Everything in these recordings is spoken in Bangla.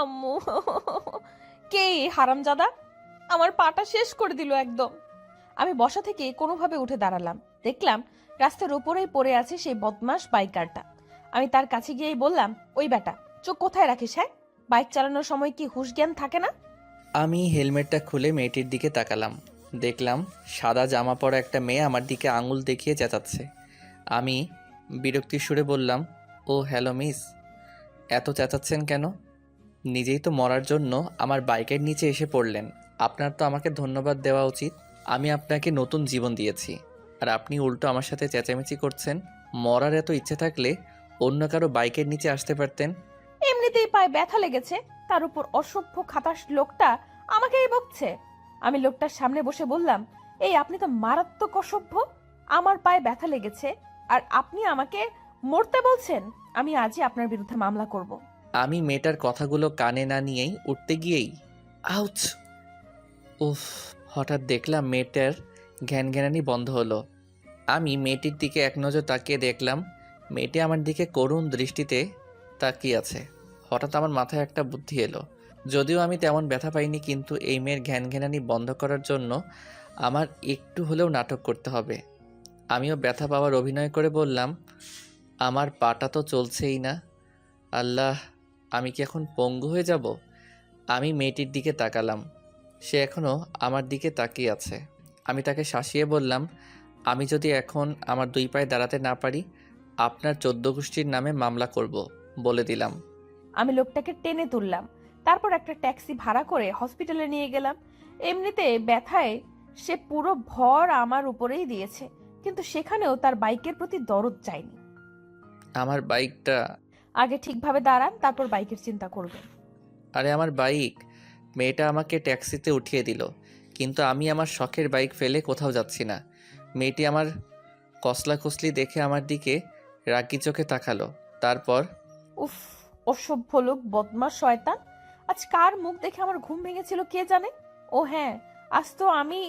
আম্মু, কে এই হারামজাদা? আমার পাটা শেষ করে দিল একদম। আমি বসা থেকে কোনোভাবে উঠে দাঁড়ালাম। দেখলাম রাস্তার উপরেই পড়ে আছে সেই বদমাস বাইকারটা। আমি তার কাছে গিয়েই বললাম, ওই বেটা, চোখ কোথায় রাখিস? হ্যাঁ, বাইক চালানোর সময় কি হুঁশ জ্ঞান থাকে না? আমি হেলমেটটা খুলে মেয়েটির দিকে তাকালাম। দেখলাম সাদা জামা পরা একটা মেয়ে আমার দিকে আঙুল দেখিয়ে চেঁচাচ্ছে। আমি বিরক্তির সুরে বললাম, ও হ্যালো মিস, এত চেঁচাচ্ছেন কেন? নিজেই তো মরার জন্য আমার বাইকের নিচে এসে পড়লেন। আপনার তো আমাকে ধন্যবাদ দেওয়া উচিত। আমি আপনাকে নতুন জীবন দিয়েছি, আর আপনি উল্টো আমার সাথে চেঁচামেচি করছেন। মরার এত ইচ্ছে থাকলে অন্য কারো বাইকের নিচে আসতে পারতেন। এমনিতেই পায়ে ব্যথা লেগেছে, তার উপর অসভ্য খাতাস লোকটা আমাকেই বকছে। আমি লোকটার সামনে বসে বললাম, এই আপনি তো মারাত্মক অসভ্য। আমার পায়ে ব্যথা লেগেছে আর আপনি আমাকে মরতে বলছেন? আমি আজই আপনার বিরুদ্ধে মামলা করব। আমি মেয়েটার কথাগুলো কানে না নিয়েই উঠতে গিয়েই আউচ! উফ! হঠাৎ দেখলাম মেয়েটার ঘ্যানঘ্যানানি বন্ধ হলো। আমি মেয়েটির দিকে এক নজর তাকিয়ে দেখলাম মেয়েটি আমার দিকে করুণ দৃষ্টিতে তাকিয়ে আছে। হঠাৎ আমার মাথায় একটা বুদ্ধি এলো। যদিও আমি তেমন ব্যথা পাইনি, কিন্তু এই মেয়ের ঘ্যানঘ্যানানি বন্ধ করার জন্য আমার একটু হলেও নাটক করতে হবে। আমিও ব্যথা পাওয়ার অভিনয় করে বললাম, আমার পাটা তো চলছেই না। আল্লাহ! আমি কি এখন পঙ্গু হয়ে যাব? আমি মেয়েটির দিকে তাকালাম। সে এখনও আমার দিকে তাকিয়ে আছে। আমি তাকে শাসিয়ে বললাম, আমি যদি এখন আমার দুই পায়ে দাঁড়াতে না পারি, আপনার 14 গোষ্ঠীর নামে মামলা করব, বলে দিলাম। আমি লোকটাকে টেনে তুললাম, তারপর একটা ট্যাক্সি ভাড়া করে হসপিটালে নিয়ে গেলাম। এমনিতে ব্যথায় সে পুরো ভর আমার উপরেই দিয়েছে, কিন্তু সেখানেও তার বাইকের প্রতি দরদ চাইনি। আমার বাইকটা! আগে ঠিকভাবে দাঁড়ান, তারপর বাইকের চিন্তা করবেন। আরে আমার বাইক! মেয়েটা আমাকে ট্যাক্সিতে উঠিয়ে দিল, কিন্তু আমি আমার শখের বাইক ফেলে কোথাও যাচ্ছি না। মেয়েটি আমার কসলাকসলি দেখে আমার দিকে রাগি চোখে তাকালো। তারপর উফ, অসভ্য লোক, বদমাস শয়তান! আজ কার মুখ দেখে আমার ঘুম ভেঙেছিল কে জানে। ও হ্যাঁ, আজ তো আমি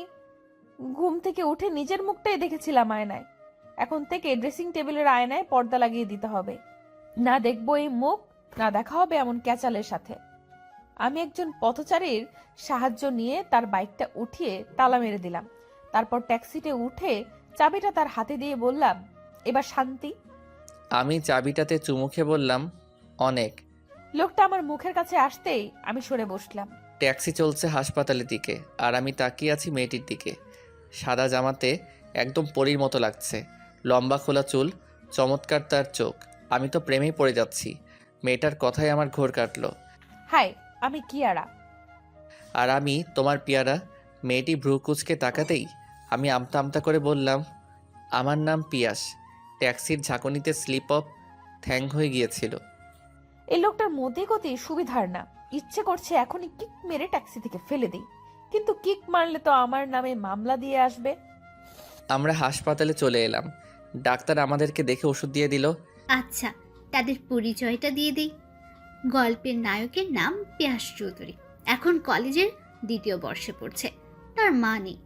ঘুম থেকে উঠে নিজের মুখটাই দেখেছিলাম আয়নায়। এখন থেকে ড্রেসিং টেবিলের আয়নায় পর্দা লাগিয়ে দিতে হবে। না দেখবো এই মুখ, না দেখা হবে এমন ক্যাচালের সাথে। আমি একজন পথচারীর সাহায্য নিয়ে তার বাইকটা উঠিয়ে তালা মেরে দিলাম। তারপর ট্যাক্সিতে উঠে চাবিটা তার হাতে দিয়ে বললাম, এবার শান্তি। আমি চাবিটাতে চুমু খেয়ে বললাম, অনেক। লোকটা আমার মুখের কাছে আসতেই আমি সরে বসলাম। ট্যাক্সি চলছে হাসপাতালের দিকে, আর আমি তাকিয়ে আছি মেয়েটির দিকে। সাদা জামাতে একদম পরীর মতো লাগছে। লম্বা খোলা চুল, চমৎকার তার চোখ। আমি তো প্রেমেই পড়ে যাচ্ছি। মেয়েটার কথায় আমার ঘোর কাটলো। হাই, আমি কিয়ারা। আর আমি তোমার পিয়ারা। মেয়েটি ভ্রু কুঁচকে তাকাতেই আমি আমতা আমতা করে বললাম, আমার নাম পিয়াস। ট্যাক্সির ঝাঁকুনিতে স্লিপ অফ থ্যাং হয়ে গিয়েছিল। এই লোকটার মতি গতি সুবিধার না। ইচ্ছে করছে এখনই কিক মেরে ট্যাক্সি থেকে ফেলে দিই, কিন্তু কিক মারলে তো আমার নামে মামলা দিয়ে আসবে। আমরা হাসপাতালে চলে এলাম। ডাক্তার আমাদেরকে দেখে ওষুধ দিয়ে দিল। আচ্ছা, তাদের পরিচয়টা দিয়ে দিই। গল্পের নায়কের নাম পিয়াস চৌধুরী। এখন কলেজের 2য় বর্ষে পড়ছে। তার মা নেই,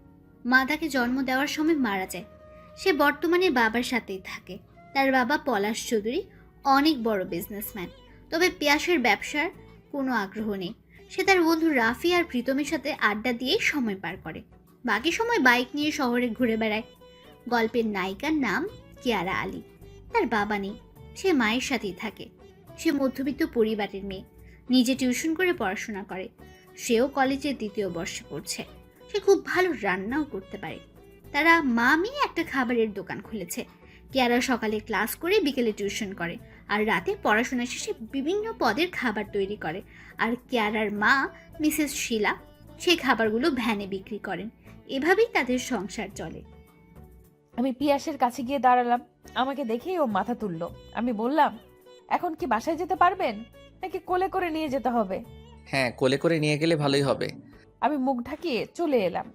মা তাকে জন্ম দেওয়ার সময় মারা যায়। সে বর্তমানে বাবার সাথেই থাকে। তার বাবা পলাশ চৌধুরী অনেক বড় বিজনেসম্যান, তবে পিয়াসের ব্যবসার কোনো আগ্রহ নেই। সে তার বন্ধু রাফি আর প্রীতমের সাথে আড্ডা দিয়েই সময় পার করে। বাকি সময় বাইক নিয়ে শহরে ঘুরে বেড়ায়। গল্পের নায়িকার নাম কিয়ারা আলী। তার বাবা নেই, সে মায়ের সাথেই থাকে। সে মধ্যবিত্ত পরিবারের মেয়ে, নিজে টিউশন করে পড়াশোনা করে। সেও কলেজের 2য় বর্ষে পড়ছে। সে খুব ভালো রান্নাও করতে পারে। তারা মা মেয়ে একটা খাবারের দোকান খুলেছে। কিয়ারা সকালে ক্লাস করে বিকেলে টিউশন করে, আর রাতে পড়াশোনা শেষে বিভিন্ন পদের খাবার তৈরি করে। আর কিয়ারার মা মিসেস শিলা সেই খাবারগুলো ভ্যানে বিক্রি করেন। এভাবেই তাদের সংসার চলে। আমি পিয়াসের কাছে গিয়ে দাঁড়ালাম। আমাকে দেখেই ও মাথা তুললো। আমি বললাম, এখন কি বাসায় যেতে পারবেন, নাকি কোলে করে নিয়ে যেতে হবে? হ্যাঁ, কোলে করে নিয়ে গেলে ভালোই হবে। আমি মুখ ঢাকিয়ে চলে এলাম।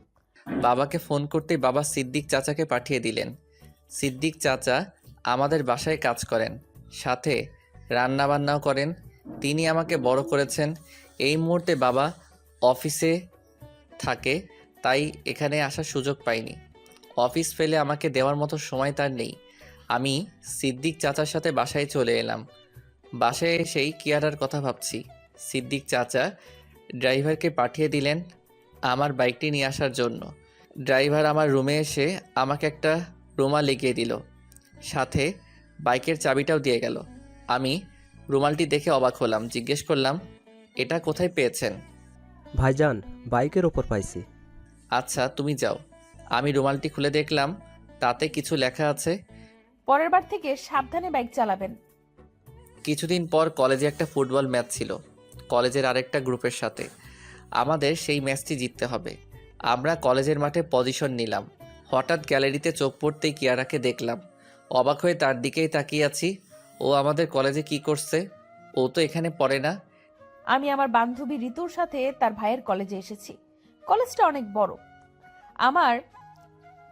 বাবাকে ফোন করতেই বাবা সিদ্দিক চাচাকে পাঠিয়ে দিলেন। সিদ্দিক চাচা আমাদের বাসায় কাজ করেন, সাথে রান্নাবান্নাও করেন। তিনি আমাকে বড় করেছেন। এই মুহূর্তে বাবা অফিসে থাকে, তাই এখানে আসার সুযোগ পাইনি। অফিস ফেলে আমাকে দেওয়ার মতো সময় তার নেই। আমি সিদ্দিক চাচার সাথে বাসায় চলে এলাম। বাসায় এসেই কিয়ারার কথা ভাবছি। সিদ্দিক চাচা ড্রাইভারকে পাঠিয়ে দিলেন আমার বাইকটি নিয়ে আসার জন্য। ড্রাইভার আমার রুমে এসে আমাকে একটা রুমাল এগিয়ে দিল, সাথে বাইকের চাবিটাও দিয়ে গেল। আমি রুমালটি দেখে অবাক হলাম, জিজ্ঞেস করলাম, এটা কোথায় পেয়েছেন? ভাইজান, বাইকের ওপর পাইছি। আচ্ছা তুমি যাও। আমি রুমালটি খুলে দেখলাম তাতে কিছু লেখা আছে। পরের বার থেকে সাবধানে বাইক চালাবেন। কিছুদিন পর কলেজে একটা ফুটবল ম্যাচ ছিল কলেজের আরেকটা গ্রুপের সাথে। আমাদের সেই ম্যাচটি জিততে হবে। আমরা কলেজের মাঠে পজিশন নিলাম। হঠাৎ গ্যালারিতে চোখ পড়তেই কিয়ারাকে দেখলাম। অবাক হয়ে তার দিকেই তাকিয়ে আছি। ও আমাদের কলেজে কি করছে? ও তো এখানে পড়ে না। আমি আমার বান্ধবী ঋতুর সাথে তার ভাইয়ের কলেজে এসেছি। কলেজটা অনেক বড়। আমার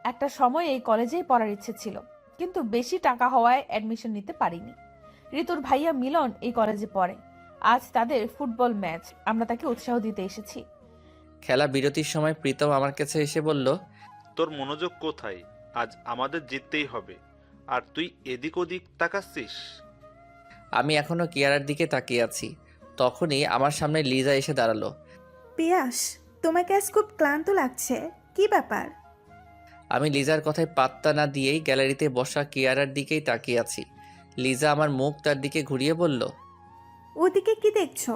একটা সময় এই কলেজেই পড়ার ইচ্ছে ছিল, কিন্তু বেশি টাকা হওয়ায় অ্যাডমিশন নিতে পারিনি। ঋতুর ভাইয়া মিলন এই কলেজে পড়ে। আজ তাদের ফুটবল ম্যাচ, আমরা তাকে উৎসাহ দিতে এসেছি। খেলা বিরতির সময় প্রীতম আমার কাছে এসে বলল, তোর মনোযোগ কোথায়? আজ আমাদের জিততেই হবে, আর তুই এদিক ওদিক তাকাচ্ছিস। আমি এখনো কিয়ারার দিকে তাকিয়ে আছি। তখনই আমার সামনে লিজা এসে দাঁড়ালো। পিয়াস, তোমাকে আজ খুব ক্লান্ত লাগছে, কি ব্যাপার? আমি লিজার কথায় পাত্তা না দিয়েই গ্যালারিতে বসা কিয়ারার দিকেই তাকিয়ে আছি। লিজা আমার মুখ তার দিকে ঘুরিয়ে বলল, ওদিকে কি দেখছো?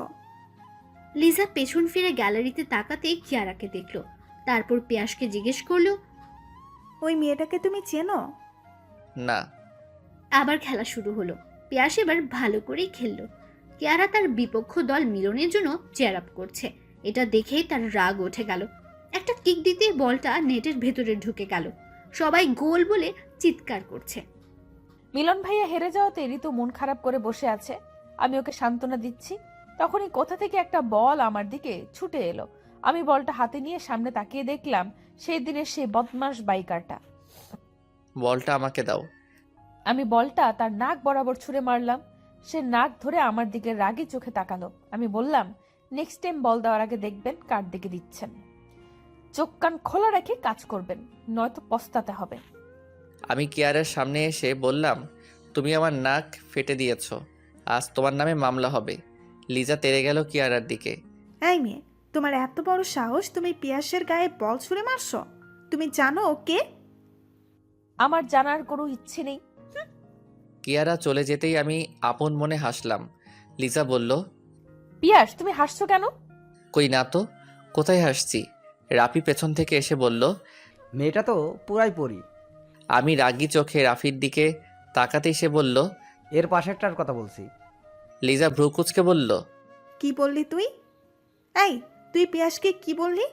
লিজা পেছন ফিরে গ্যালারিতে তাকাতেই কিয়ারাকে দেখলো। তারপর পিয়াসকে জিজ্ঞেস করলো, ওই মেয়েটাকে তুমি চেনো? না। আবার খেলা শুরু হলো। পিয়াস এবার ভালো করেই খেললো। কিয়ারা তার বিপক্ষ দল মিলনের জন্য চেয়ার আপ করছে। এটা দেখেই তার রাগ উঠে গেল। একটা কিক দিতে বলটা নেটের ভেতরে ঢুকে গেল। সবাই গোল বলে চিৎকার করছে। মিলন ভাইয়া হেরে যাওয়াতে ঋতু মন খারাপ করে বসে আছে। আমি ওকে সান্ত্বনা দিচ্ছি, তখনই কোথা থেকে একটা বল আমার দিকে ছুটে এলো। আমি বলটা হাতে নিয়ে সামনে তাকিয়ে দেখলাম সেই দিনের সেই বদমাস বাইকারটা। বলটা আমাকে দাও। আমি বলটা তার নাক বরাবর ছুঁড়ে মারলাম। সে নাক ধরে আমার দিকে রাগী চোখে তাকালো। আমি বললাম, নেক্সট টাইম বল দেওয়ার আগে দেখবেন কার দিকে দিচ্ছেন। চোখ কান খোলা রেখে কাজ করবেন, নয়তো পস্তাতে হবে। আমি কিয়ারার সামনে এসে বললাম, তুমি আমার নাক ফেটে দিয়েছ, আজ তোমার নামে মামলা হবে। লিজা তেড়ে গেল কিয়ারার দিকে। এই মেয়ে, তোমার এত বড় সাহস, তুমি পিয়াসের গায়ে বল ছুঁড়ে মারছো? তুমি জানো ও কে? আমার জানার কোনো ইচ্ছে নেই। কিয়ারা চলে যেতেই আমি আপন মনে হাসলাম। লিজা বলল, পিয়াস, তুমি হাসছো কেন? কই না তো, কোথায় হাসছি? রাফি পেছন থেকে এসে বলল। মেয়েটা তো পুরাই পরি। আমি রাগী চোখে রাফির দিকে তাকাতেই সে বলল। এর পাশেরটার কথা বলছি। লিজা ভ্রু কুঁচকে বলল, কি বললি তুই? এই, তুই পিয়াসকে কি বললি?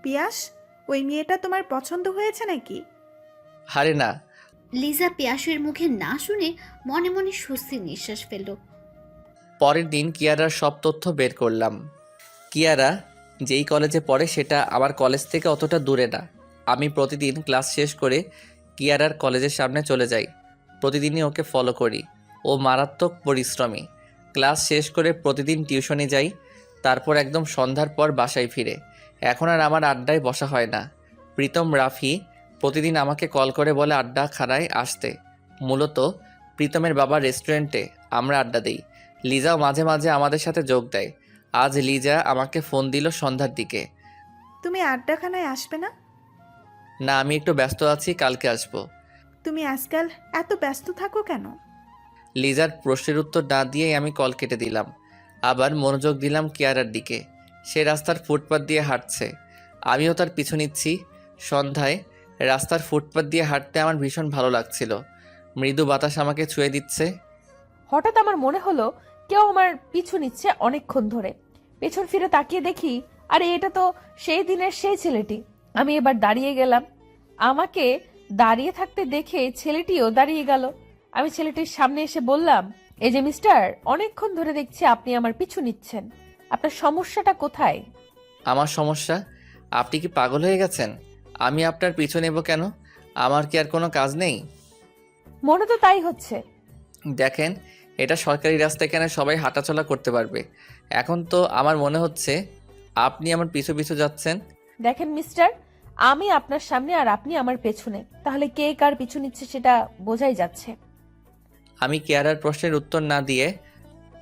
পিয়াস, ওই মেয়েটা তোমার পছন্দ হয়েছে নাকি? আরে না। লিজা পিয়াসের মুখে না শুনে মনে মনে স্বস্তির নিঃশ্বাস ফেলল। পরের দিন কিয়ারার সব তথ্য বের করলাম। কিয়ারা যেই কলেজে পড়ে সেটা আমার কলেজ থেকে অতটা দূরে না। আমি প্রতিদিন ক্লাস শেষ করে কিয়ারার কলেজের সামনে চলে যাই। প্রতিদিনই ওকে ফলো করি। ও মারাত্মক পরিশ্রমী। ক্লাস শেষ করে প্রতিদিন টিউশনে যাই, তারপর একদম সন্ধ্যার পর বাসায় ফিরে। এখন আর আমার আড্ডায় বসা হয় না। প্রীতম রাফি প্রতিদিন আমাকে কল করে বলে আড্ডাখানায় আসতে। মূলত প্রীতমের বাবার রেস্টুরেন্টে আমরা আড্ডা দিই। লিজাও মাঝে মাঝে আমাদের সাথে যোগ দেয়। আজ লিজা আমাকে ফোন দিল সন্ধ্যার দিকে। তুমি আড্ডাখানায় আসবে না? না, আমি একটু ব্যস্ত আছি, কালকে আসবো। তুমি আজকাল এত ব্যস্ত থাকো কেন? লিজার প্রশ্নের উত্তর না দিয়েই আমি কল কেটে দিলাম। আবার মনোযোগ দিলাম কিয়ারার দিকে। সে রাস্তার ফুটপাত দিয়ে হাঁটছে, আমিও তার পিছু নিচ্ছি। সন্ধ্যায় রাস্তার ফুটপাত দিয়ে হাঁটতে আমার ভীষণ ভালো লাগছিল। মৃদু বাতাস আমাকে ছুঁয়ে দিচ্ছে। হঠাৎ আমার মনে হলো কেউ আমার পিছু নিচ্ছে অনেকক্ষণ ধরে। পেছন ফিরে তাকিয়ে দেখি, আরে এটা তো সেই দিনের সেই ছেলেটি। আমি এবার দাঁড়িয়ে গেলাম। আমাকে দাঁড়িয়ে থাকতে দেখে ছেলেটিও দাঁড়িয়ে গেল। আমি ছেলেটির সামনে এসে বললাম, এই যে মিস্টার, অনেকক্ষণ ধরে দেখছি আপনি আমার পিছু নিচ্ছেন, আপনার সমস্যাটা কোথায়? আমার সমস্যা? আপনি কি পাগল হয়ে গেছেন? আমি আপনার পিছু নেব কেন? আমার কি আর কোনো কাজ নেই? মনে তো তাই হচ্ছে। দেখেন, এটা সরকারি রাস্তা, এখানে সবাই হাঁটাচলা করতে পারবে। এখন তো আমার মনে হচ্ছে আপনি আমার পিছু পিছু যাচ্ছেন। দেখেন মিস্টার, আমি আপনার সামনে আর আপনি আমার পেছনে, তাহলে কে কার পিছু নিচ্ছে সেটা বোঝাই যাচ্ছে। আমি কেয়ারার প্রশ্নের উত্তর না দিয়ে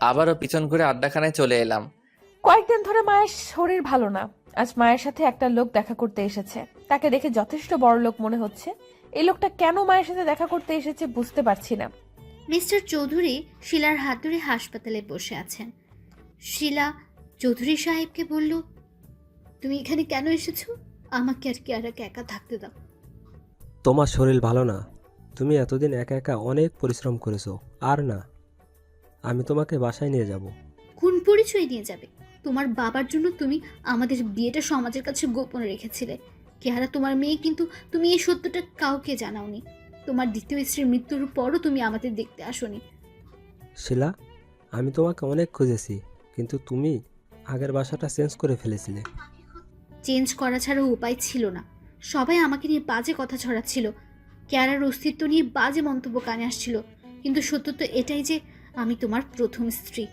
আবারও পিছন ঘুরে আড্ডাখানায় চলে এলাম। কয়েকদিন ধরে মায়ের শরীর ভালো না। আজ মায়ের সাথে একটা লোক দেখা করতে এসেছে। তাকে দেখে যথেষ্ট বড় লোক মনে হচ্ছে। এই লোকটা কেন মায়ের সাথে দেখা করতে এসেছে বুঝতে পারছি না। মিস্টার চৌধুরী শিলার হাত ধরে হাসপাতালে বসে আছেন। শিলা চৌধুরী সাহেবকে বলল, তুমি এখানে কেন এসেছো? আমাকে আর কিয়ারাকে একা থাকতে দাও। তোমার শরীর ভালো না, তুমি এতদিন একা একা অনেক পরিশ্রম করেছো। আর না, আমি তোমাকে বাসায় নিয়ে যাব। কোন পরিচয় নিয়ে যাবে? তোমার বাবার জন্য তুমি আমাদের বিয়েটা সমাজের কাছে গোপন রেখেছিলে। কিয়ারা তোমার মেয়ে, কিন্তু তুমি এই সত্যটা কাউকে জানাওনি। তোমার দ্বিতীয় স্ত্রীর মৃত্যুর পরও তুমি আমাদের দেখতে আসোনি। শিলা, আমি তোমাকে অনেক খুঁজেছি, কিন্তু তুমি আগের বাসাটা চেঞ্জ করে ফেলেছিলে। চেঞ্জ করা ছাড়া উপায় ছিল না। সবাই আমাকে নিয়ে বাজে কথা ছড়াচ্ছিল। কিয়ারার অস্তিত্ব নিয়ে বাজে মন্তব্য কানে আসছিল। কিন্তু সত্য তো এটাই যে আমি তোমার প্রথম স্ত্রী।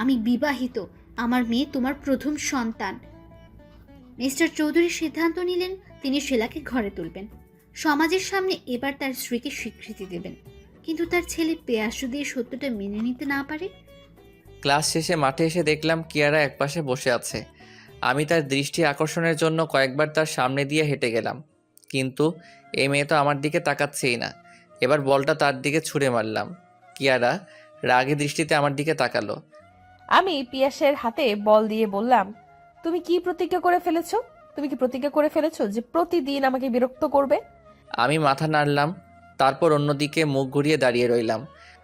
আমি বিবাহিত। আমার মেয়ে তোমার প্রথম সন্তান। মিস্টার চৌধুরী সিদ্ধান্ত নিলেন তিনি শিলাকে ঘরে তুলবেন। সমাজের সামনে এবার তার স্ত্রীকে স্বীকৃতি দেবেন। কিন্তু তার ছেলে পেয়াস যদি এই সত্যটা মেনে নিতে না পারে? ক্লাস শেষে মাঠে এসে দেখলাম কিয়ারা একপাশে বসে আছে। আমি তার দৃষ্টি আকর্ষণের জন্য কয়েকবার তার সামনে দিয়ে হেঁটে গেলাম, কিন্তু এই মেয়ে তো আমার দিকে তাকাচ্ছেই না। এবার বলটা তার দিকে ছুঁড়ে মারলাম। কিয়ারা রাগী দৃষ্টিতে আমার দিকে তাকালো। আমি পিয়াসের হাতে বল দিয়ে বললাম, তুমি কি প্রতিজ্ঞা করে ফেলেছো? তুমি কি প্রতিজ্ঞা করে ফেলেছো যে প্রতিদিন আমাকে বিরক্ত করবে? আমি মাথা নাড়লাম, তারপর অন্যদিকে মুখ ঘুরিয়ে দাঁড়িয়ে রইলাম।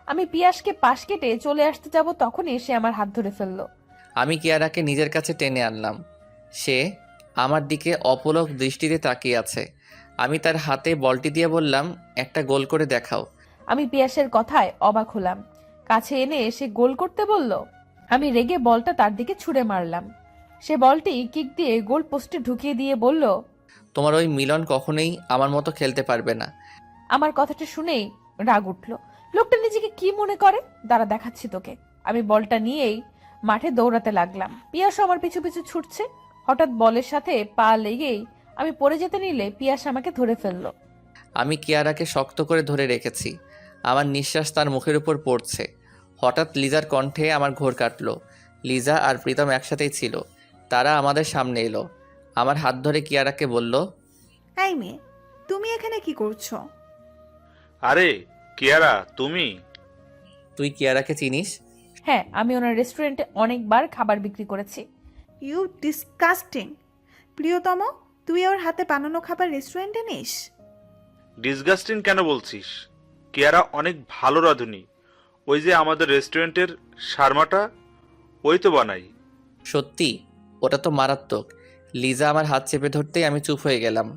আমি পিয়াসকে পাশ কেটে চলে আসতে যাব, তখনই সে আমার হাত ধরে ফেললো। আমি কিয়ারাকে নিজের কাছে টেনে আনলাম। সে আমার দিকে অপলক দৃষ্টিতে তাকিয়ে আছে। আমি তার হাতে বলটি দিয়ে বললাম, একটা গোল করে দেখাও। আমি পিয়াসের কথায় অবাক হলাম। কাছে এনে সে গোল করতে বলল। আমি রেগে বলটা তার দিকে ছুঁড়ে মারলাম। সে বলটি কিক দিয়ে গোল পোস্টে ঢুকিয়ে দিয়ে বলল, তোমার ওই মিলন কখনোই আমার মতো খেলতে পারবে না। আমার কথাটা শুনেই রাগ উঠল। লোকটা নিজেকে কি মনে করে, দাঁড়া দেখাচ্ছি তোকে। আমি বলটা নিয়েই মাঠে দৌড়াতে লাগলাম। পিয়াস আমার পিছু পিছু ছুটছে। হঠাৎ বলের সাথে পা লেগেই আমি পড়ে যেতে নিলে পিয়াস আমাকে ধরে ফেললো। আমি কিয়ারাকে শক্ত করে ধরে রেখেছি। আমার নিঃশ্বাস তার মুখের উপর পড়ছে। হঠাৎ লিজার কণ্ঠে আমার ঘোর কাটলো। লিজা আর প্রীতম একসাথেই ছিল। তারা আমাদের সামনে এলো। আমার হাত ধরে কিয়ারাকে বলল, এই মেয়ে, তুমি এখানে কি করছো? আরে কিয়ারা, তুমি? তুই কিয়ারাকে চিনিস? হ্যাঁ, আমি ওনার রেস্টুরেন্টে অনেকবার খাবার বিক্রি করেছি। You disgusting! প্রিয়তম, তুই ওর হাতে বানানো খাবার রেস্টুরেন্টে নিস? ডিসগাস্টিং কেন বলছিস? কিয়ারা অনেক ভালো রাঁধুনি। ওই যে আমাদের রেস্টুরেন্টের শার্মাটা, ওই তো বানাই। সত্যি? ওটা তো মারাত্মক। লিজা আমার হাত চেপে ধরতেই আমি চুপ হয়ে গেলাম।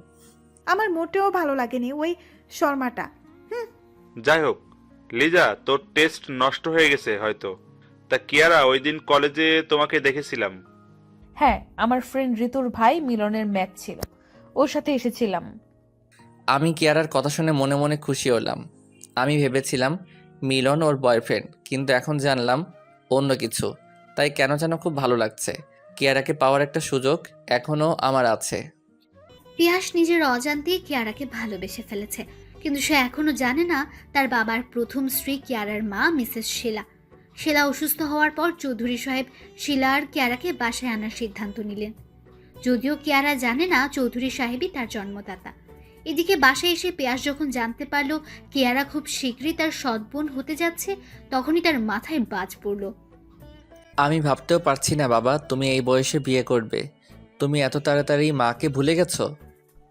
আমার মোটেও ভালো লাগেনি ওই শর্মাটা। যাই হোক, লিজা, তোর টেস্ট নষ্ট হয়ে গেছে হয়তো। তা কিয়ারা, ওই দিন কলেজে তোমাকে দেখেছিলাম। হ্যাঁ, আমার ফ্রেন্ড ঋতুর ভাই মিলনের ম্যাচ ছিল, ওর সাথে এসেছিলাম। আমি কিয়ারার কথা শুনে মনে মনে খুশি হলাম। আমি ভেবেছিলাম মিলন ওর বয়ফ্রেন্ড, কিন্তু এখন জানলাম অন্য কিছু। তাই কেন যেন খুব ভালো লাগছে। কিয়ারাকে পাওয়ার একটা সুযোগ এখনও আমার আছে। পিয়াস নিজের অজান্তেই কিয়ারাকে ভালোবেসে ফেলেছে, কিন্তু সে এখনো জানে না তার বাবার প্রথম স্ত্রী কিয়ারার মা মিসেস শিলা। শিলা অসুস্থ হওয়ার পর চৌধুরী সাহেব শিলা আর কিয়ারাকে বাসায় আনার সিদ্ধান্ত নিলেন। যদিও কিয়ারা জানে না চৌধুরী সাহেবই তার জন্মদাতা। এদিকে বাসায় এসে পিয়াস যখন জানতে পারলো কিয়ারা খুব শীঘ্রই তার সৎ বোন হতে যাচ্ছে, তখনই তার মাথায় বাজ পড়ল। আমি ভাবতেও পারছি না বাবা, তুমি এই বয়সে বিয়ে করবে। তুমি এত তাড়াতাড়ি মাকে ভুলে গেছো?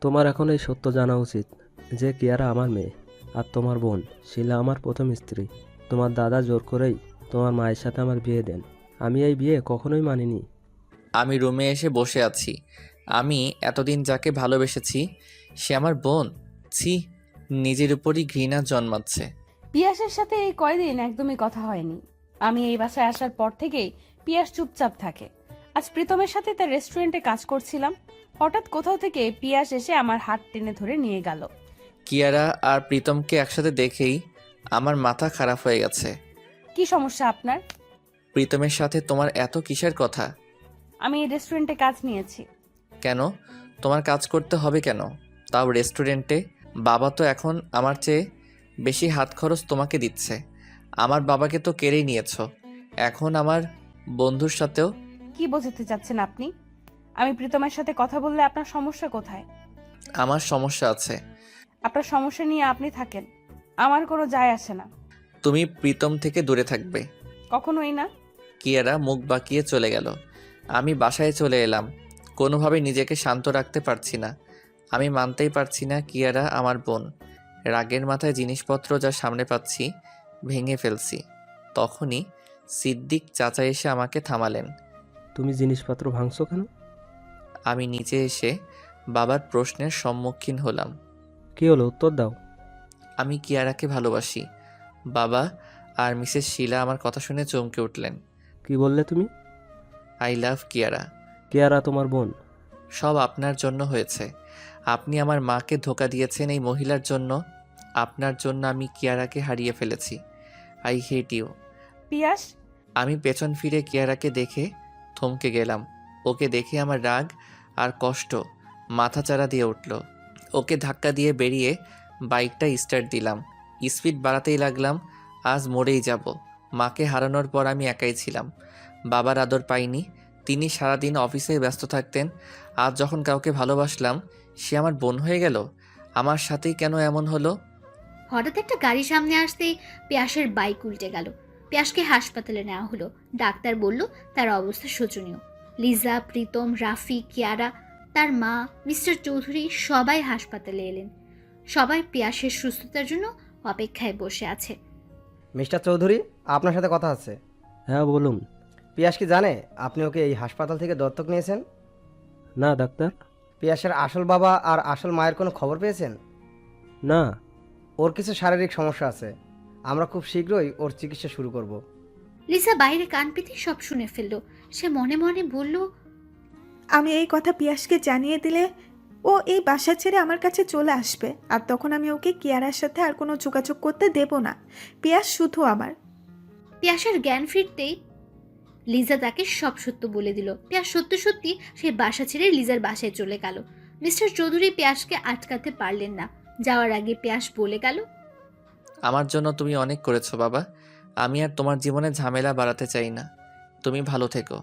তোমার এখন এই সত্য জানা উচিত যে কিয়ারা আমার মেয়ে, আর তোমার বোন শিলা আমার প্রথম স্ত্রী। তোমার দাদা জোর করেই তোমার মায়ের সাথে আমার বিয়ে দেন। আমি এই বিয়ে কখনোই মানিনি। আমি রুমে এসে বসে আছি। আমি এতদিন যাকে ভালোবেসেছি সে আমার বোন। ছি, নিজের উপরই ঘৃণা জন্মাচ্ছে। পিয়াসের সাথে এই কয়দিন একদমই কথা হয়নি। আমি এই বাসায় আসার পর থেকেই পিয়াস চুপচাপ থাকে। আজ প্রীতমের সাথে তার রেস্টুরেন্টে কাজ করছিলাম। হঠাৎ কোথাও থেকে পিয়াস এসে আমার হাত টেনে ধরে নিয়ে গেল। কিয়ারা আর প্রীতমকে একসাথে দেখেই আমার মাথা খারাপ হয়ে গেছে। কি সমস্যা আপনার? প্রীতমের সাথে তোমার এত কিসের কথা? আমি এই রেস্টুরেন্টে কাজ নিয়েছি। কেন? তোমার কাজ করতে হবে কেন, তাও রেস্টুরেন্টে? বাবা তো এখন আমার চেয়ে বেশি হাত খরচ তোমাকে দিচ্ছে। আমার বাবাকে তো কেড়েই নিয়েছো, এখন আমার বন্ধুর সাথেও। কি কি বোঝাতে চাচ্ছেন আপনি? আমি প্রীতমের সাথে কথা বললে আপনার সমস্যা কোথায়? আমার সমস্যা আছে। আপনার সমস্যা নিয়ে আপনি থাকেন, আমার কোনো যায় আসে না। তুমি প্রীতম থেকে দূরে থাকবে। কখনোই না। কিয়ারা মুখ বাঁকিয়ে চলে গেল। আমি বাসায় চলে এলাম। কোনোভাবে নিজেকে শান্ত রাখতে পারছি না। আমি মানতেই পারছি না কিয়ারা আমার বোন। রাগের মাথায় জিনিসপত্র যা সামনে পাচ্ছি ভেঙে ফেলছি। তখনই সিদ্দিক চাচা এসে আমাকে থামালেন। তুমি জিনিসপত্র ভাঙছো কেন? আমি নিচে এসে বাবার প্রশ্নের সম্মুখীন হলাম। কি হলো, উত্তর দাও। আমি কিয়ারাকে ভালোবাসি। বাবা আর মিসেস শীলা আমার কথা শুনে চমকে উঠলেন। কি বললে তুমি? I love Kiara. কিয়ারা তোমার বোন? সব আপনার জন্য হয়েছে। আপনি আমার মাকে ধোঁকা দিয়েছেন এই মহিলার জন্য। আপনার জন্য আমি কিয়ারাকে হারিয়ে ফেলেছি। I hate you. পিয়াস, আমি পেছন ফিরে কিয়ারাকে দেখে থমকে গেলাম। ওকে দেখে আমার রাগ আর কষ্ট মাথাচাড়া দিয়ে উঠল। ওকে ধাক্কা দিয়ে বেরিয়ে বাইকটা স্টার্ট দিলাম। স্পিড বাড়াতেই লাগলাম। আজ মরেই যাব। মাকে হারানোর পর আমি একাই ছিলাম। বাবার আদর পাইনি। তিনি সারাদিন অফিসে ব্যস্ত থাকতেন। আজ যখন কাউকে ভালোবাসলাম সে আমার বোন হয়ে গেল। আমার সাথেই কেন এমন হলো? হঠাৎ একটা গাড়ি সামনে আসতেই পিয়াসের বাইক উল্টে গেল। পিয়াসকে হাসপাতালে নেওয়া হলো। ডাক্তার বলল তার অবস্থা শোচনীয়। লিজা, প্রীতম, রাফি, কিয়ারা, তার মা, মিস্টার চৌধুরী সবাই হাসপাতালে এলেন। সবাই পিয়াসের সুস্থতার জন্য অপেক্ষায় বসে আছে। মিস্টার চৌধুরী, আপনার সাথে কথা আছে। হ্যাঁ বলুন। পিয়াস কি জানে আপনি ওকে এই হাসপাতাল থেকে দত্তক নিয়েছেন? না ডাক্তার। পিয়াসের আসল বাবা আর আসল মায়ের কোনো খবর পেয়েছেন? না। ওর কিছু শারীরিক সমস্যা আছে। আমরা খুব শীঘ্রই ওর চিকিৎসা শুরু করব। লিজা বাইরে কান পেতে সব শুনে ফেলল। সে মনে মনে বলল, আমি এই কথা পিয়াসকে জানিয়ে দিলে ও এই বাসা ছেড়ে আমার কাছে চলে আসবে, আর তখন আমি ওকে কিয়ারার সাথে আর কোনো যোগাযোগ করতে দেব না। পিয়াস শুধু আমার। পিয়াসের জ্ঞান ফিরতেই লিজা তাকে সব সত্য বলে দিল। পিয়াস সত্যি সত্যি সেই বাসা ছেড়ে লিজার বাসায় চলে গেল। মিস্টার চৌধুরী পিয়াসকে আটকাতে পারলেন না। যাওয়ার আগে পিয়াস বলে গেল, আমার জন্য তুমি অনেক করেছো বাবা। আমি আর তোমার জীবনে ঝামেলা বাড়াতে চাই না। তুমি ভালো থেকো।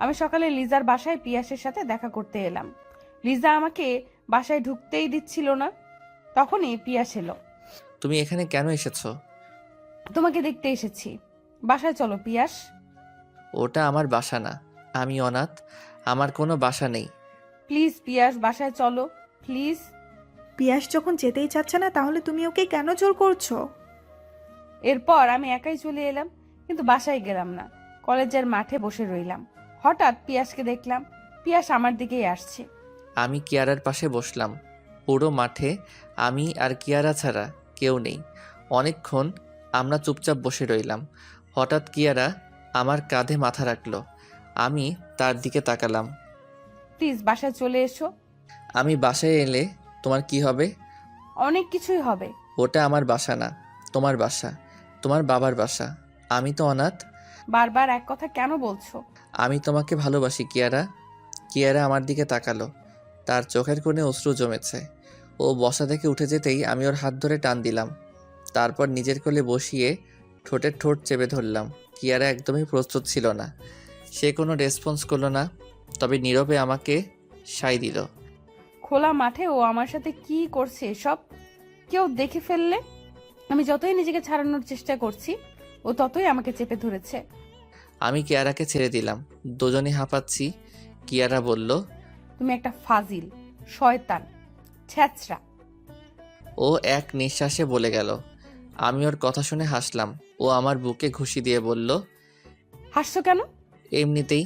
আমি সকালে লিজার বাসায় পিয়াসের সাথে দেখা করতে এলাম। লিজা আমাকে বাসায় ঢুকতেই দিচ্ছিল না। তখনই পিয়াস এলো। তুমি এখানে কেন এসেছো? তোমাকে দেখতে এসেছি। বাসায় চলো পিয়াস। ওটা আমার বাসা না। আমি অনাথ। আমার কোনো বাসা নেই। প্লিজ পিয়াস, বাসায় চলো প্লিজ। পিয়াস যখন যেতেই চাচ্ছে না, তাহলে তুমি ওকে কেন জোর করছো? এরপর আমি একাই চলে এলাম, কিন্তু বাসায় গেলাম না। কলেজের মাঠে বসে রইলাম। হঠাৎ পিয়াসকে দেখলাম। পিয়াস আমার দিকেই আসছে। আমি কিয়ারার পাশে বসলাম। পুরো মাঠে আমি আর কিয়ারা ছাড়া কেউ নেই। অনেকক্ষণ আমরা চুপচাপ বসে রইলাম। হঠাৎ কিয়ারা আমার কাঁধে মাথা রাখলো। আমি তার দিকে তাকালাম। প্লিজ বাসায় চলে এসো। আমি বাসায় এলে তোমার কি হবে? অনেক কিছুই হবে। ওটা আমার বাসা না, তোমার বাসা, তোমার বাবার বাসা। আমি তো অনাথ। বারবার এক কথা কেন বলছো? আমি তোমাকে ভালোবাসি কিয়ারা। কিয়ারা আমার দিকে তাকালো। তার চোখের কোণে অশ্রু জমেছে। ও বসা থেকে উঠে যেতেই আমি ওর হাত ধরে টান দিলাম। তারপর নিজের কোলে বসিয়ে ঠোঁটের ঠোঁট চেপে ধরলাম। কিয়ারা একদমই প্রস্তুত ছিল না। সে কোনো রেসপন্স করলো না, তবে নীরবে আমাকে সায় দিল। খোলা মাঠে ও আমার সাথে কি করছে সব কেউ দেখে ফেললে? আমি যতই নিজেকে ছাড়ানোর চেষ্টা করছি, ও ততই আমাকে চেপে ধরেছে। আমি কিয়ারাকে ছেড়ে দিলাম। দুজনে হাঁপাচ্ছি। কিয়ারা বলল, তুমি একটা ফাজিল, শয়তান, ছ্যাচরা। ও এক নিঃশ্বাসে বলে গেল। আমি ওর কথা শুনে হাসলাম। ও আমার বুকে ঘুষি দিয়ে বলল, হাসছো কেন? এমনিতেই।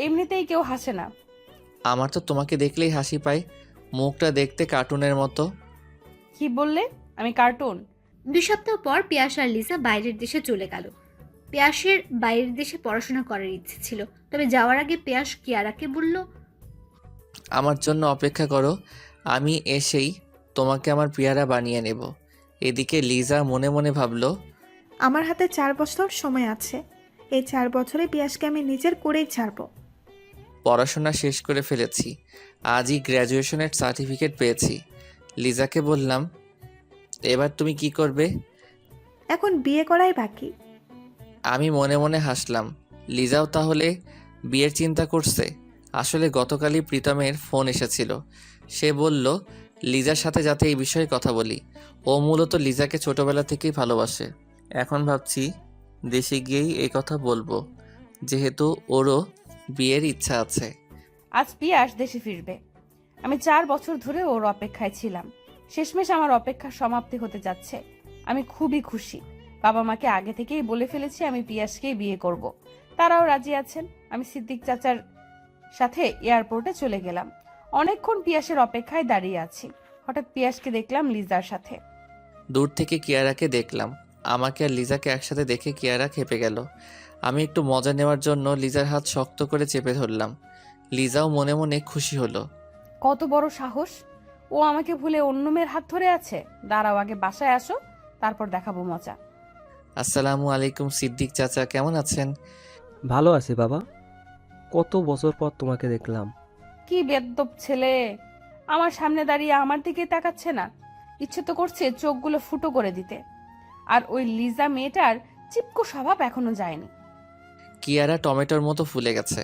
এমনিতেই কেউ হাসে না। আমার তো তোমাকে দেখলেই হাসি পায়। মুখটা দেখতে কার্টুনের মতো। কি বললে? আমি কার্টুন? 2 সপ্তাহ পর পিয়াস আর লিজা বাইরের দেশে চলে গেল। পিয়াসের বাইরের দেশে পড়াশোনা করার ইচ্ছে ছিল, তবে যাওয়ার আগে পিয়াস কিয়ারাকে বলল, আমার জন্য অপেক্ষা করো। আমি এসেই তোমাকে আমার পিয়ারা বানিয়ে নেব। এদিকে লিজা মনে মনে ভাবল, আমার হাতে 4 বছর সময় আছে। এই 4 বছরে পিয়াসকে আমি নিজের করেই ছাড়বো। পড়াশোনা শেষ করে ফেলেছি। আজই গ্র্যাজুয়েশনের সার্টিফিকেট পেয়েছি। লিজাকে বললাম, এবার তুমি কি করবে? এখন বিয়ে করাই বাকি। আমি মনে মনে হাসলাম। লিজাও তাহলে বিয়ের চিন্তা করছে? আসলে গতকালই প্রীতমের ফোন এসেছিল। সে বলল লিজার সাথে যাতে এই বিষয়ে কথা বলি। ও মূলত লিজাকে ছোটবেলা থেকেই ভালোবাসে। এখন ভাবছি দেশে গিয়েই এই কথা বলবো, যেহেতু ওরও বিয়ের ইচ্ছা আছে। আজ পিয়াস দেশে ফিরবে। আমি 4 বছর ধরে ওর অপেক্ষায় ছিলাম। শেষমেশ আমার অপেক্ষার সমাপ্তি হতে যাচ্ছে। আমি খুবই খুশি। বাবা মাকে আগে থেকেই বলে ফেলেছি আমি পিয়াসকেই বিয়ে করব। তারাও রাজি আছেন। আমি সিদ্দিক চাচার সাথে এয়ারপোর্টে চলে গেলাম। অনেকক্ষণ পিয়াসের অপেক্ষায় দাঁড়িয়ে আছি। হঠাৎ পিয়াসকে দেখলাম লিজার সাথে। দূর থেকে কিয়ারাকে দেখলাম। আমাকে আর লিজাকে একসাথে দেখে কিয়ারা খেপে গেল। আমি একটু মজা নেওয়ার জন্য লিজার হাত শক্ত করে চেপে ধরলাম। লিজাও মনে মনে খুশি হলো। কত বড় সাহস! ও আমাকে ভুলে অন্য মেয়ের হাত ধরে আছে। দাঁড়াও, আগে বাসায় আসো, তারপর দেখাবো মজা। আসসালামু আলাইকুম সিদ্দিক চাচা, কেমন আছেন? ভালো আছি বাবা। কত বছর পর তোমাকে দেখলাম। কি বেদ্যপ ছেলে! আমার সামনে দাঁড়িয়ে আমার দিকে তাকাচ্ছে না। ইচ্ছে তো করছে চোখগুলো ফুটো করে দিতে। আর ওই লিজা মেয়েটার চিপকো স্বভাব এখনো যায়নি। কিয়ারা টমেটোর মতো ফুলে গেছে।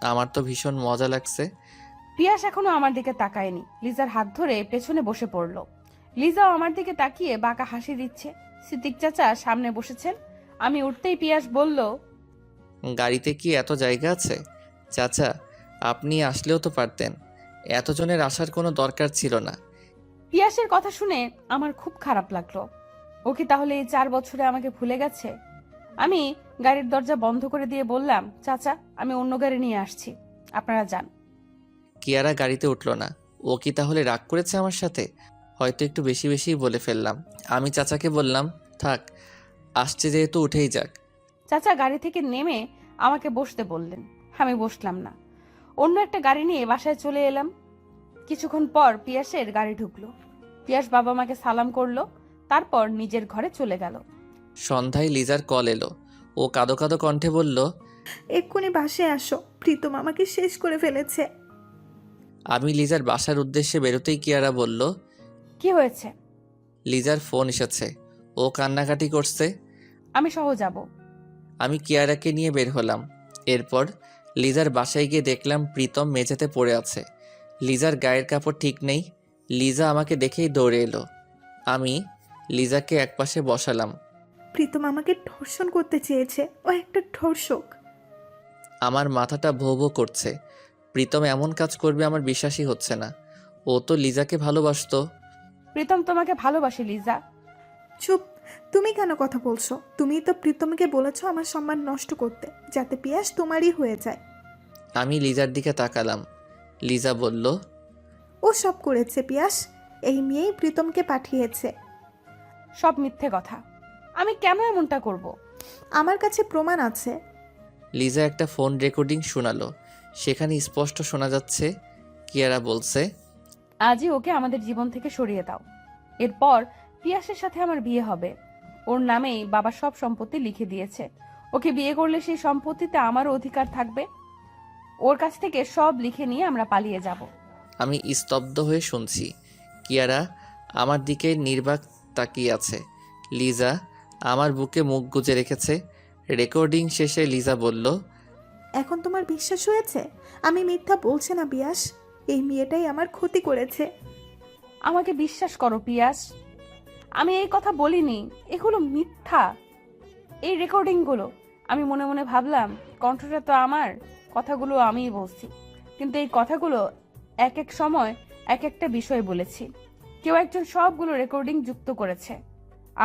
আমার তো ভীষণ মজা লাগছে। পিয়াস এখনো আমার দিকে তাকায়নি। লিজার হাত ধরে পেছনে বসে পড়ল। লিজাও আমার দিকে তাকিয়ে বাঁকা হাসি দিচ্ছে। সিদ্দিক চাচা সামনে বসেছেন। আমি উঠতেই পিয়াস বলল, গাড়িতে কি এত জায়গা আছে? চাচা, আপনি আসলেও তো পারতেন। এতজনের আসার কোনো দরকার ছিল না। পিয়াসের কথা শুনে আমার খুব খারাপ লাগলো। ও কি তাহলে এই 4 বছরে আমাকে ভুলে গেছে? আমি গাড়ির দরজা বন্ধ করে দিয়ে বললাম, চাচা আমি অন্য গাড়ি নিয়ে আসছি, আপনারা যান। কিয়ারা গাড়িতে উঠল না। ও কি তাহলে রাগ করেছে আমার সাথে? হয়তো একটু বেশি বেশিই বলে ফেললাম। আমি চাচাকে বললাম, থাক, আসছে যেহেতু উঠেই যাক। চাচা গাড়ি থেকে নেমে আমাকে বসতে বললেন। আমি বসলাম না। অন্য একটা গাড়ি নিয়ে বাসায় চলে এলাম। কিছুক্ষণ পর পিয়াসের গাড়ি ঢুকলো। পিয়াস বাবা মাকে সালাম করলো, তারপর নিজের ঘরে চলে গেল। সন্ধ্যায় লিজার কল এলো। ও কাঁদো কাঁদো কণ্ঠে বলল, এক্ষুনি বাসায় আসো, প্রীতম আমাকে শেষ করে ফেলেছে। আমি লিজার বাসার উদ্দেশ্যে বেরোতেই কিয়ারা বলল, কি হয়েছে? লিজার ফোন এসেছে। ও কান্নাকাটি করছে। আমি সহ যাব। আমি কিয়ারাকে নিয়ে বের হলাম। এরপর লিজার বাসায় গিয়ে দেখলাম প্রীতম মেঝেতে পড়ে আছে। লিজার গায়ের কাপড় ঠিক নেই। লিজা আমাকে দেখেই দৌড়ে এলো। আমি লিজাকে একপাশে বসালাম। প্রীতম আমাকে ধর্ষণ করতে চেয়েছে, ও একটা ধর্ষক। আমার মাথাটা ভো ভো করছে। প্রীতম এমন কাজ করবে আমার বিশ্বাসই হচ্ছে না। ও তো লিজাকে ভালোবাসতো। প্রীতম তোমাকে ভালোবাসে লিজা। চুপ, তুমি কেন কথা বলছো? তুমিই তো প্রীতমকে বলেছো আমার সম্মান নষ্ট করতে, যাতে পিয়াস তোমারই হয়ে যায়। আমি লিজার দিকে তাকালাম। লিজা বলল, ও সব করেছে পিয়াস, এই মেয়েই প্রীতমকে পাঠিয়েছে। সব মিথ্যে কথা। আমি কেন এমনটা করব? আমার কাছে প্রমাণ আছে। লিজা একটা ফোন রেকর্ডিং শোনালো। সেখানে স্পষ্ট শোনা যাচ্ছে কিয়ারা বলছে, আজই ওকে আমাদের জীবন থেকে সরিয়ে দাও। এরপর পিয়াসের সাথে আমার বিয়ে হবে। ওর নামেই বাবা সব সম্পত্তি লিখে দিয়েছে। ওকে বিয়ে করলে সেই সম্পত্তিতে আমারও অধিকার থাকবে। ওর কাছ থেকে সব লিখে নিয়ে আমরা পালিয়ে যাব। আমি স্তব্ধ হয়ে শুনছি। কিয়ারা আমার দিকে নির্বাক তাকিয়ে আছে। লিজা আমার বুকে মুখ গুজে রেখেছে। রেকর্ডিং শেষে লিজা বলল, এখন তোমার বিশ্বাস হয়েছে? আমি মিথ্যা বলছি না পিয়াস, এই মেয়েটাই আমার ক্ষতি করেছে। আমাকে বিশ্বাস করো পিয়াস, আমি এই কথা বলিনি। এগুলো মিথ্যা, এই রেকর্ডিংগুলো। আমি মনে মনে ভাবলাম, কণ্ঠটা তো আমার, কথাগুলো আমিই বলছি, কিন্তু এই কথাগুলো এক এক সময় এক একটা বিষয় বলেছি। কেউ একজন সবগুলো রেকর্ডিং যুক্ত করেছে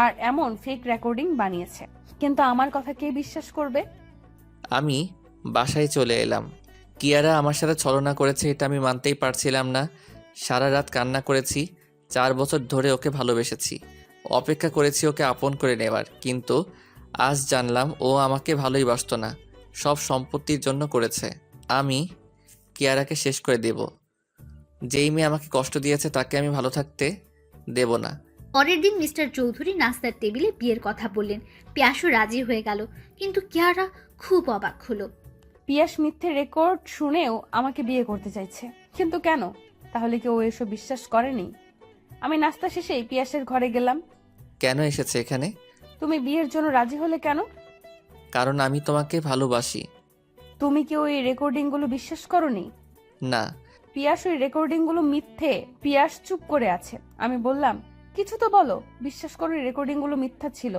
আর এমন ফেক রেকর্ডিং বানিয়েছে। কিন্তু আমার কথা কে বিশ্বাস করবে? আমি বাসায় চলে এলাম। কিয়ারা আমার সাথে ছলনা করেছে এটা আমি মানতেই পারছিলাম না। সারা রাত কান্না করেছি। 4 বছর ধরে ওকে ভালোবেসেছি। অপেক্ষা করেছি ওকে আপন করে নেওয়ার, কিন্তু আজ জানলাম ও আমাকে ভালোই বাসতো না। সব সম্পত্তির জন্য করেছে। আমি কিয়ারাকে শেষ করে দেব। যেই মেয়ে আমাকে কষ্ট দিয়েছে তাকে আমি ভালো থাকতে দেব না। পরের দিন মিস্টার চৌধুরী নাস্তার টেবিলে বিয়ের কথা বললেন। পিয়াসও রাজি হয়ে গেল, কিন্তু কিয়ারা খুব অবাক হলো। পিয়াস মিথ্যে রেকর্ড শুনেও আমাকে বিয়ে করতে চাইছে, কিন্তু কেন? তাহলে কি ও এসব বিশ্বাস করেনি? আমি নাস্তা শেষেই পিয়াসের ঘরে গেলাম। কেন এসেছে এখানে? তুমি বিয়ের জন্য রাজি হলে কেন? কারণ আমি তোমাকে ভালোবাসি। তুমি কি ওই রেকর্ডিংগুলো বিশ্বাস করনি? না। পিয়াস ওই রেকর্ডিংগুলো মিথ্যে। পিয়াস চুপ করে আছে। আমি বললাম, কিছু তো বলো। বিশ্বাস করো, রেকর্ডিংগুলো মিথ্যা ছিল।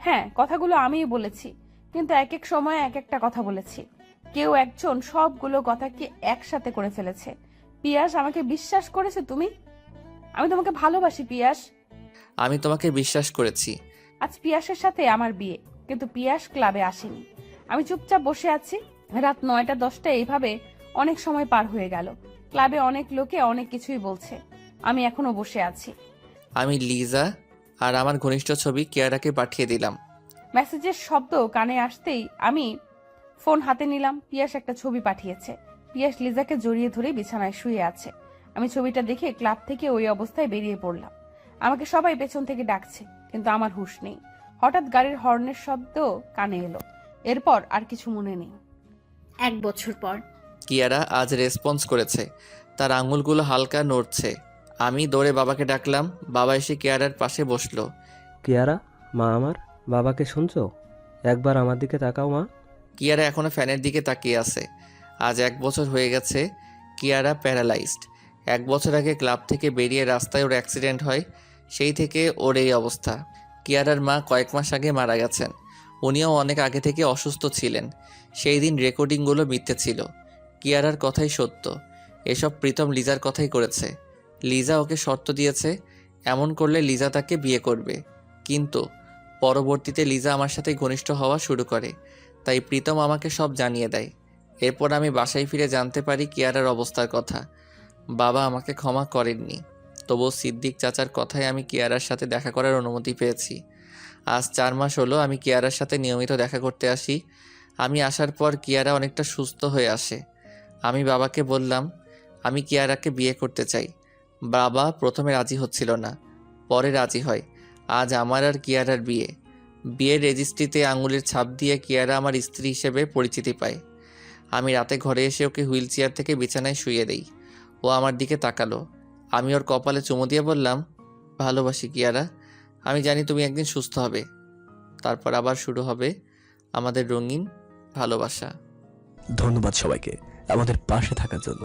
হ্যাঁ, কথাগুলো আমিই বলেছি, কিন্তু এক এক সময় এক একটা কথা বলেছি। কেউ একজন সবগুলো কথাকে একসাথে করে ফেলেছে। পিয়াস, আমাকে বিশ্বাস করেছো তুমি? আমি তোমাকে ভালোবাসি পিয়াস। আমি তোমাকে বিশ্বাস করেছি। আজ পিয়াসের সাথে আমার বিয়ে, কিন্তু পিয়াস ক্লাবে আসেনি। আমি চুপচাপ বসে আছি। রাত 9টা 10টা এইভাবে অনেক সময় পার হয়ে গেল। ক্লাবে অনেক লোকে অনেক কিছুই বলছে, আমি এখনো বসে আছি। আমি লিজা আর আমার ঘনিষ্ঠ ছবি কিয়ারাকে পাঠিয়ে দিলাম। মেসেজের শব্দ কানে আসতেই আমি ফোন হাতে নিলাম। পিয়াস একটা ছবি পাঠিয়েছে। পিয়াস লিজাকে জড়িয়ে ধরে বিছানায় শুয়ে আছে। আমি ছবিটা দেখে ক্লাব থেকে ওই অবস্থায় বেরিয়ে পড়লাম। আমাকে সবাই পেছন থেকে ডাকছে, কিন্তু আমার হুঁশ নেই। হঠাৎ গাড়ির হর্নের শব্দ কানে এলো। এরপর আর কিছু মনে নেই। 1 বছর পর। কিয়ারা আজ রেসপন্স করেছে, তার আঙুলগুলো হালকা নড়ছে। আমি দৌড়ে বাবাকে ডাকলাম। বাবা এসে কিয়ারার পাশে বসলো। কিয়ারা, মা আমার, বাবাকে শুনছো? একবার আমার দিকে তাকাও মা। কিয়ারা এখনো ফ্যানের দিকে তাকিয়ে আছে। আজ 1 বছর হয়ে গেছে কিয়ারা প্যারালাইজড। 1 বছর আগে ক্লাব থেকে বেরিয়ে রাস্তায় ওর অ্যাক্সিডেন্ট হয়, সেই থেকে ওর এই অবস্থা। কিয়ারার মা কয়েক মাস আগে মারা গেছেন। উনিও অনেক আগে থেকে অসুস্থ ছিলেন। সেই দিন রেকর্ডিংগুলো মিথ্যে ছিল। কিয়ারার কথাই সত্য। এসব প্রীতম লিজার কথাই করেছে। লিজা ওকে শর্ত দিয়েছে, এমন করলে লিজা তাকে বিয়ে করবে। কিন্তু পরবর্তীতে লিজা আমার সাথে ঘনিষ্ঠ হওয়া শুরু করে, তাই প্রীতম আমাকে সব জানিয়ে দেয়। এরপর আমি বাসায় ফিরে জানতে পারি কিয়ারার অবস্থার কথা। বাবা আমাকে ক্ষমা করেননি, তবুও সিদ্দিক চাচার কথায় আমি কিয়ারার সাথে দেখা করার অনুমতি পেয়েছি। আজ 4 মাস হলো আমি কিয়ারার সাথে নিয়মিত দেখা করতে আসি। আমি আসার পর কিয়ারা অনেকটা সুস্থ হয়ে আসে। আমি বাবাকে বললাম আমি কিয়ারাকে বিয়ে করতে চাই। বাবা প্রথমে রাজি হচ্ছিল না, পরে রাজি হয়। আজ আমার আর কিয়ারার বিয়ে। বিয়ের রেজিস্ট্রিতে আঙুলের ছাপ দিয়ে কিয়ারা আমার স্ত্রী হিসেবে পরিচিতি পায়। আমি রাতে ঘরে এসে ওকে হুইল চেয়ার থেকে বিছানায় শুইয়ে দেই। ও আমার দিকে তাকালো। আমি ওর কপালে চুমু দিয়ে বললাম, ভালোবাসি কিয়ারা, আমি জানি তুমি একদিন সুস্থ হবে। তারপর আবার শুরু হবে আমাদের রঙিন ভালোবাসা। ধন্যবাদ সবাইকে আমাদের পাশে থাকার জন্য।